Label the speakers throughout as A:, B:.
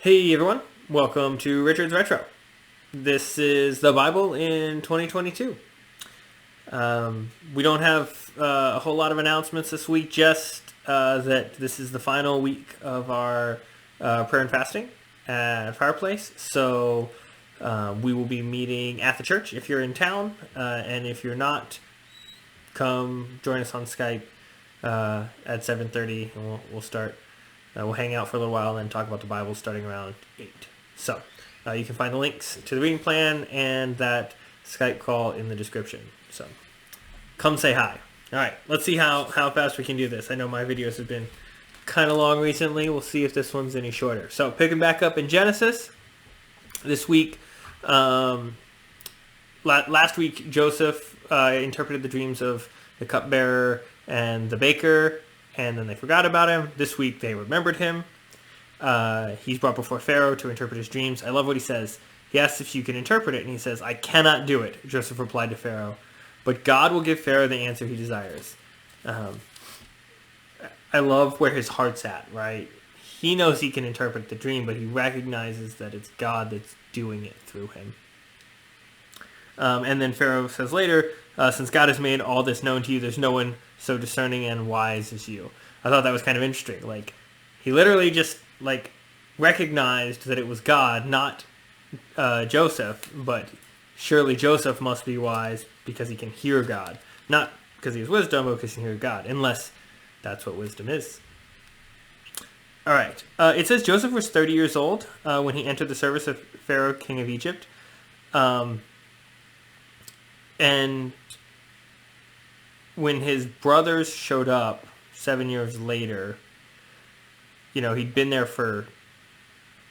A: Hey everyone, welcome to Richard's Retro. This is the Bible in 2022. We don't have a whole lot of announcements this week, just that this is the final week of our prayer and fasting at Fireplace. So we will be meeting at the church if you're in town, and if you're not, come join us on Skype at 7:30, and we'll start. We'll hang out for a little while and then talk about the Bible starting around 8. So you can find the links to the reading plan and that Skype call in the description. So come say hi. All right, let's see how fast we can do this. I know my videos have been kind of long recently. We'll see if this one's any shorter. So picking back up in Genesis this week. Last week, Joseph interpreted the dreams of the cupbearer and the baker, and then they forgot about him. This week they remembered him. He's brought before Pharaoh to interpret his dreams. I love what he says. He asks if you can interpret it, and he says, "I cannot do it," Joseph replied to Pharaoh, "but God will give Pharaoh the answer he desires." I love where his heart's at, right? He knows he can interpret the dream, but he recognizes that it's God that's doing it through him. And then Pharaoh says later, since God has made all this known to you, there's no one so discerning and wise as you. I thought that was kind of interesting. Like, he literally just, recognized that it was God, not Joseph, but surely Joseph must be wise because he can hear God. Not because he has wisdom, but because he can hear God, unless that's what wisdom is. All right. It says Joseph was 30 years old when he entered the service of Pharaoh, king of Egypt. And when his brothers showed up 7 years later, he'd been there for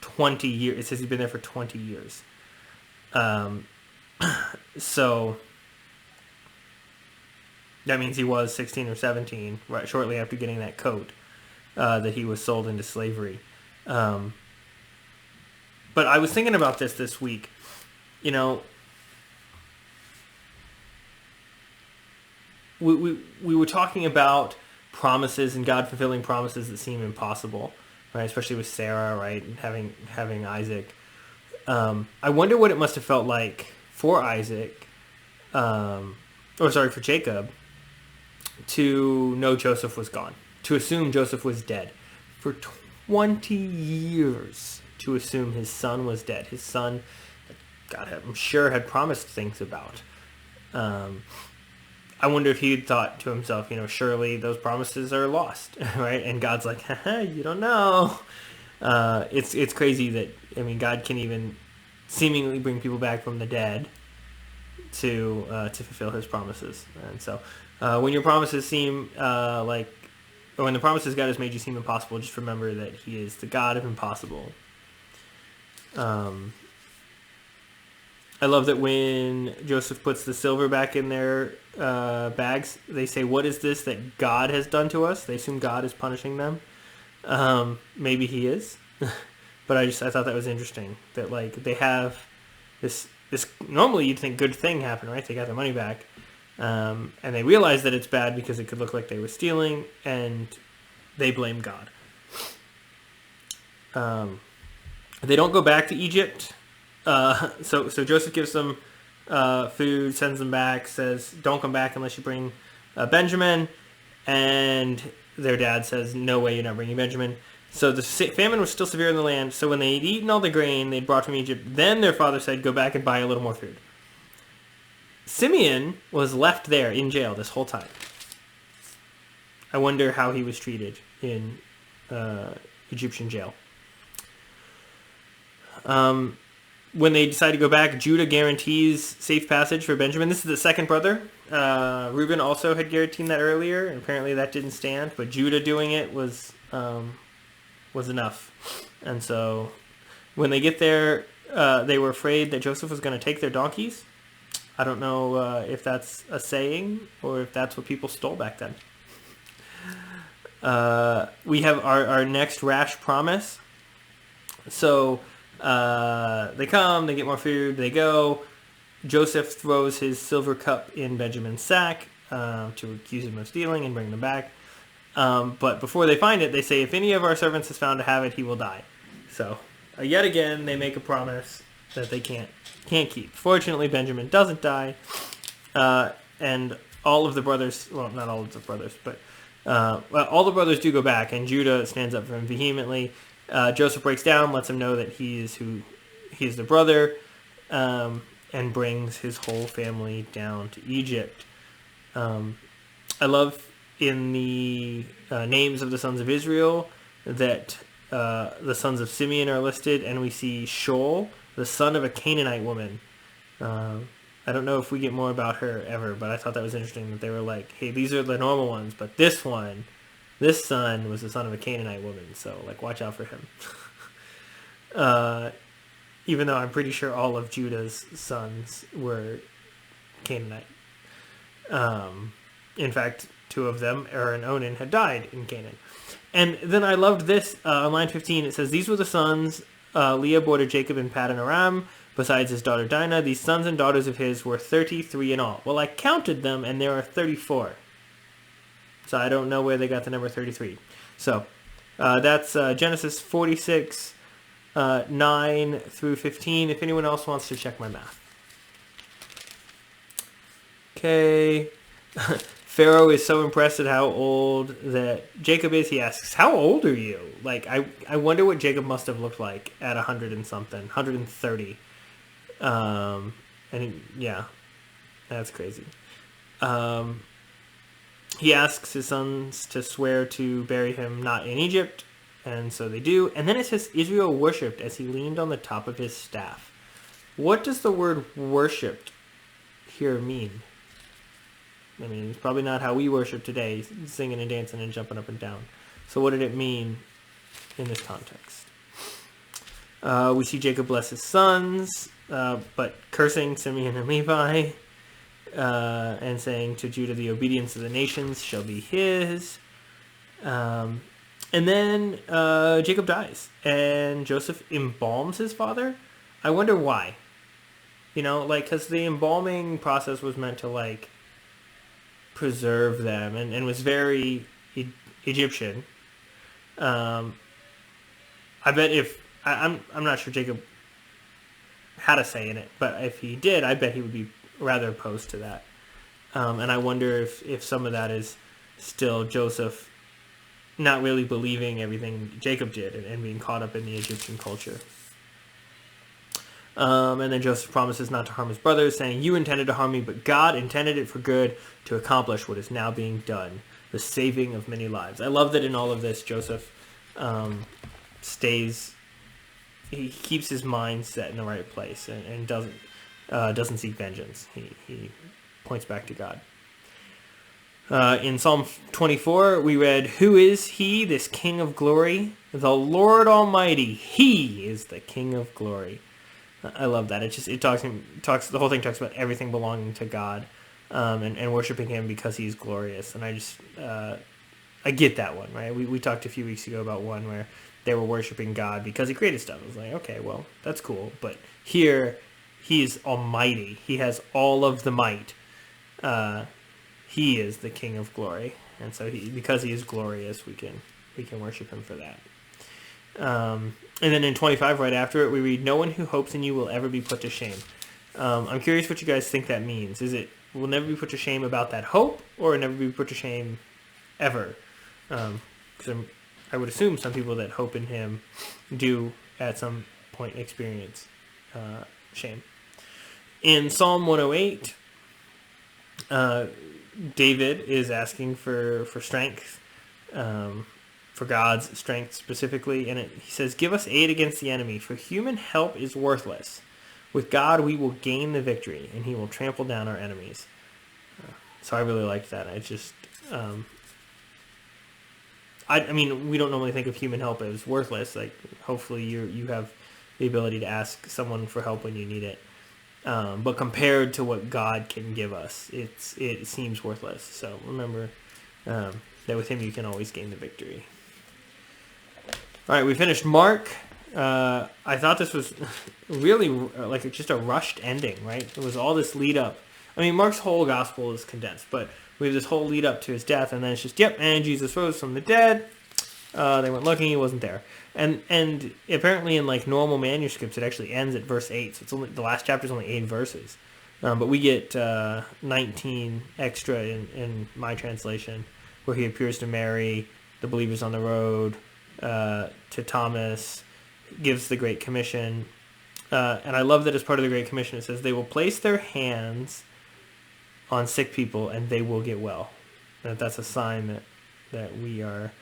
A: 20 years. It says he'd been there for 20 years. So that means he was 16 or 17, right, shortly after getting that coat, that he was sold into slavery. But I was thinking about this week. We were talking about promises and God fulfilling promises that seem impossible, right? Especially with Sarah, right, and having Isaac. I wonder what it must have felt like for Isaac, for Jacob, to know Joseph was gone, to assume Joseph was dead, for 20 years to assume his son was dead. His son, God, I'm sure, had promised things about. I wonder if he'd thought to himself, surely those promises are lost, right? And God's like, haha, you don't know. It's crazy that, God can even seemingly bring people back from the dead to fulfill his promises. And so when your promises seem or when the promises God has made you seem impossible, just remember that he is the God of impossible. I love that when Joseph puts the silver back in their bags, they say, "What is this that God has done to us?" They assume God is punishing them. Maybe he is. But I thought that was interesting. That they have this normally you'd think good thing happen, right? They got their money back. And they realize that it's bad because it could look like they were stealing, and they blame God. They don't go back to Egypt. So Joseph gives them food, sends them back, says, "Don't come back unless you bring Benjamin." And their dad says, "No way, you're not bringing Benjamin." So the famine was still severe in the land. So when they'd eaten all the grain they'd brought from Egypt, then their father said, "Go back and buy a little more food." Simeon was left there in jail this whole time. I wonder how he was treated in Egyptian jail. When they decide to go back, Judah guarantees safe passage for Benjamin. This is the second brother. Reuben also had guaranteed that earlier, and apparently that didn't stand. But Judah doing it was enough. And so when they get there, they were afraid that Joseph was going to take their donkeys. I don't know if that's a saying or if that's what people stole back then. We have our next rash promise. So they come, they get more food, they go. Joseph throws his silver cup in Benjamin's sack to accuse him of stealing and bring them back. But before they find it, they say, "If any of our servants is found to have it, he will die." So yet again, they make a promise that they can't keep. Fortunately, Benjamin doesn't die, and all of the brothers, well, not all of the brothers, but all the brothers do go back, and Judah stands up for him vehemently. Joseph breaks down, lets him know that he is the brother, and brings his whole family down to Egypt. I love in the names of the sons of Israel that the sons of Simeon are listed, and we see Shoal, the son of a Canaanite woman. I don't know if we get more about her ever, but I thought that was interesting that they were like, hey, these are the normal ones, but this son was the son of a Canaanite woman, so like watch out for him. Even though I'm pretty sure all of Judah's sons were Canaanite. In fact, 2 of them, Er and Onan, had died in Canaan. And then I loved this. On line 15, it says, these were the sons Leah bore to Jacob in Paddan Aram, besides his daughter Dinah. These sons and daughters of his were 33 in all. Well, I counted them, and there are 34. So I don't know where they got the number 33. So that's Genesis 46, 9 through 15, if anyone else wants to check my math. Okay. Pharaoh is so impressed at how old that Jacob is. He asks, how old are you? Like, I wonder what Jacob must have looked like at 100 and something, 130. Yeah, that's crazy. He asks his sons to swear to bury him not in Egypt, and so they do. And then it says Israel worshipped as he leaned on the top of his staff. What does the word worshipped here mean? I mean, it's probably not how we worship today, singing and dancing and jumping up and down. So what did it mean in this context? We see Jacob bless his sons, but cursing Simeon and Levi, and saying to Judah, the obedience of the nations shall be his. And then Jacob dies, and Joseph embalms his father. I wonder why. You know, like, because the embalming process was meant to, like, preserve them, and was very Egyptian. I bet if I'm not sure Jacob had a say in it, but if he did, I bet he would be rather opposed to that. And I wonder if some of that is still Joseph not really believing everything Jacob did and being caught up in the Egyptian culture. And then Joseph promises not to harm his brothers, saying, you intended to harm me, but God intended it for good to accomplish what is now being done, the saving of many lives. I love that in all of this, Joseph he keeps his mind set in the right place and doesn't seek vengeance. He points back to God. In Psalm 24, we read, who is he, this King of glory? The Lord Almighty, he is the King of glory. I love that. It talks. The whole thing talks about everything belonging to God, and worshiping Him because He's glorious. And I get that one, right? We talked a few weeks ago about one where they were worshiping God because He created stuff. I was like, okay, well, that's cool. But here, He is almighty. He has all of the might. He is the King of glory, and so because He is glorious, we can worship Him for that. And then in 25, right after it, we read, no one who hopes in you will ever be put to shame. I'm curious what you guys think that means. Is it will never be put to shame about that hope, or never be put to shame ever? Because I would assume some people that hope in Him do at some point experience shame. In Psalm 108, David is asking for strength, for God's strength specifically, and he says, give us aid against the enemy, for human help is worthless. With God we will gain the victory, and He will trample down our enemies. So I really liked that. I mean, we don't normally think of human help as worthless. Like, hopefully you have the ability to ask someone for help when you need it. But compared to what God can give us, it seems worthless. So remember that with Him you can always gain the victory. All right, we finished Mark. I thought this was really like just a rushed ending, right? It was all this lead up. I mean, Mark's whole gospel is condensed, but we have this whole lead up to His death, and then it's just, and Jesus rose from the dead. They went looking, He wasn't there. And apparently in like normal manuscripts, it actually ends at verse 8. So it's only the last chapter is only 8 verses. But we get 19 extra in my translation, where he appears to Mary, the believers on the road, to Thomas, gives the Great Commission. And I love that as part of the Great Commission, it says, they will place their hands on sick people and they will get well. And that's a sign that we are...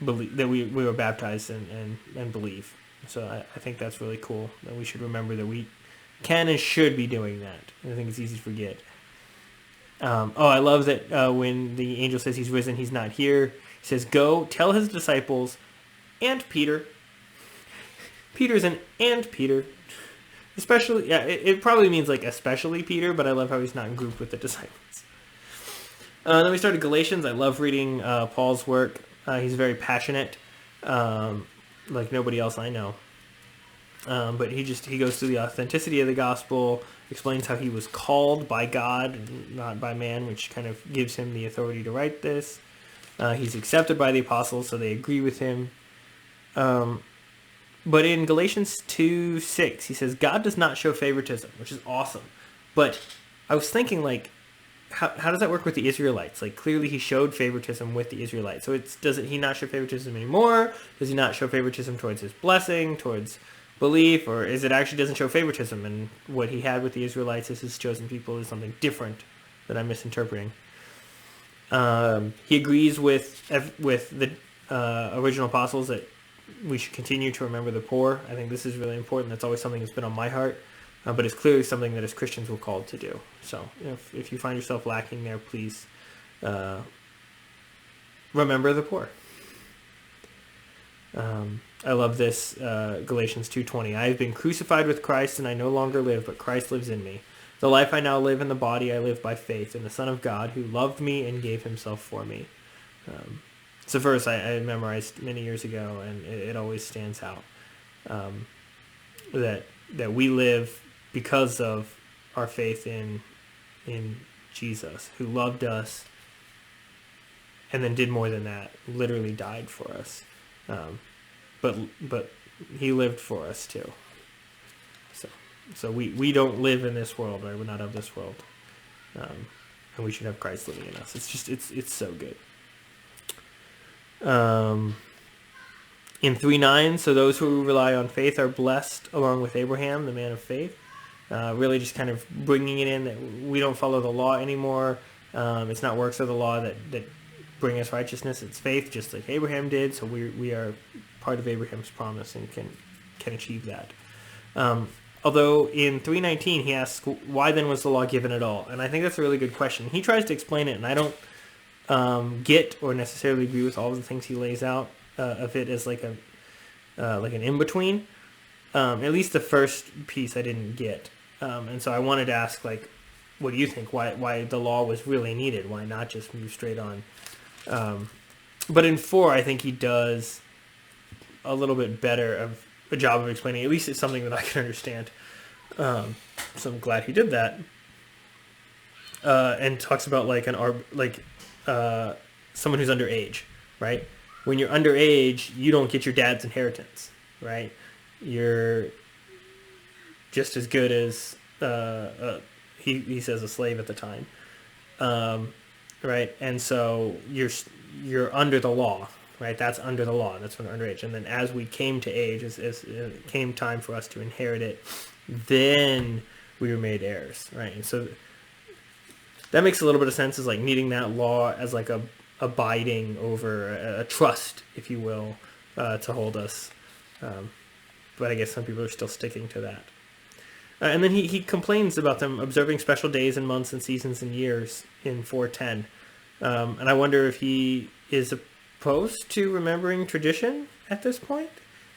A: believe that we were baptized and believe. So I think that's really cool, that we should remember that we can and should be doing that. I think it's easy to forget. I love that when the angel says he's risen, he's not here. He says, go tell his disciples and Peter. Peter's an and Peter. Especially, yeah, it probably means like especially Peter, but I love how he's not in group with the disciples. Then we started Galatians. I love reading Paul's work. He's very passionate, like nobody else I know. But he goes through the authenticity of the gospel, explains how he was called by God, not by man, which kind of gives him the authority to write this. He's accepted by the apostles, so they agree with him. But in Galatians 2:6, he says, God does not show favoritism, which is awesome. But I was thinking, like, how does that work with the Israelites? Like, clearly he showed favoritism with the Israelites. So does he not show favoritism anymore? Does he not show favoritism towards his blessing, towards belief? Or is it actually doesn't show favoritism, and what he had with the Israelites as his chosen people is something different that I'm misinterpreting? He agrees with the original apostles that we should continue to remember the poor. I think this is really important. That's always something that's been on my heart. But it's clearly something that as Christians we're called to do. So if you find yourself lacking there, please remember the poor. I love this, Galatians 2:20. I have been crucified with Christ, and I no longer live, but Christ lives in me. The life I now live in the body, I live by faith in the Son of God, who loved me and gave himself for me. It's a verse I memorized many years ago, and it always stands out. That we live because of our faith in Jesus, who loved us and then did more than that, literally died for us. But he lived for us too. So we don't live in this world, right? We're not of this world. And we should have Christ living in us. It's so good. In 3:9, so those who rely on faith are blessed along with Abraham, the man of faith. Really just kind of bringing it in that we don't follow the law anymore. It's not works of the law that bring us righteousness. It's faith, just like Abraham did. So we are part of Abraham's promise and can achieve that. Although in 3:19 he asks, why then was the law given at all? And I think that's a really good question. He tries to explain it, and I don't get or necessarily agree with all of the things he lays out of it as like an in-between. At least the first piece I didn't get. And so I wanted to ask, like, what do you think? Why the law was really needed? Why not just move straight on? But in 4, I think he does a little bit better of a job of explaining. At least it's something that I can understand. So I'm glad he did that. And talks about like someone who's underage, right? When you're underage, you don't get your dad's inheritance, right? You're just as good as he says a slave at the time, right? And so you're under the law, right? That's under the law. That's when they're underage. And then as we came to age, as it came time for us to inherit it, then we were made heirs, right? And so that makes a little bit of sense, as like needing that law as like a abiding over a trust, if you will, to hold us. But I guess some people are still sticking to that. And then he complains about them observing special days and months and seasons and years in 4:10. And I wonder if he is opposed to remembering tradition at this point.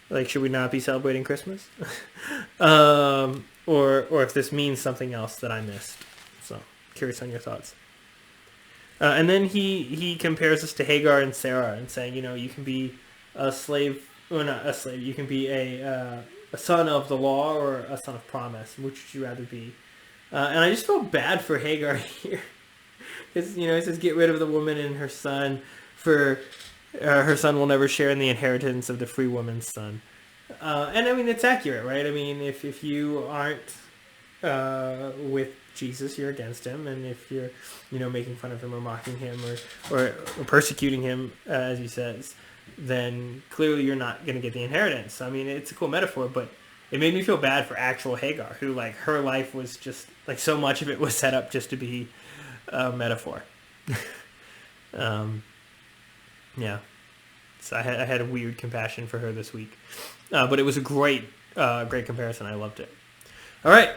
A: Like, should we not be celebrating Christmas? Or if this means something else that I missed. So, curious on your thoughts. And then he compares us to Hagar and Sarah and saying, you can be a slave, or not a slave, you can be a son of the law or a son of promise. Which would you rather be? And I just felt bad for Hagar here. Because, it says, get rid of the woman and her son, for her son will never share in the inheritance of the free woman's son. And I mean, it's accurate, right? I mean, if you aren't with Jesus, you're against him, and if you're, making fun of him or mocking him or persecuting him, as he says, then clearly you're not going to get the inheritance. I mean, it's a cool metaphor, but it made me feel bad for actual Hagar, who, like, her life was just, like, so much of it was set up just to be a metaphor. Yeah. So I had a weird compassion for her this week. But it was a great comparison. I loved it. All right.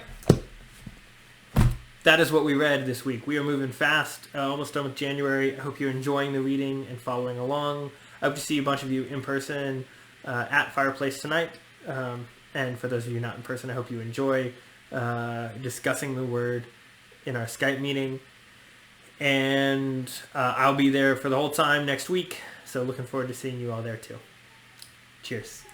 A: That is what we read this week. We are moving fast, almost done with January. I hope you're enjoying the reading and following along. I hope to see a bunch of you in person at Fireplace tonight. And for those of you not in person, I hope you enjoy discussing the Word in our Skype meeting. And I'll be there for the whole time next week. So looking forward to seeing you all there too. Cheers.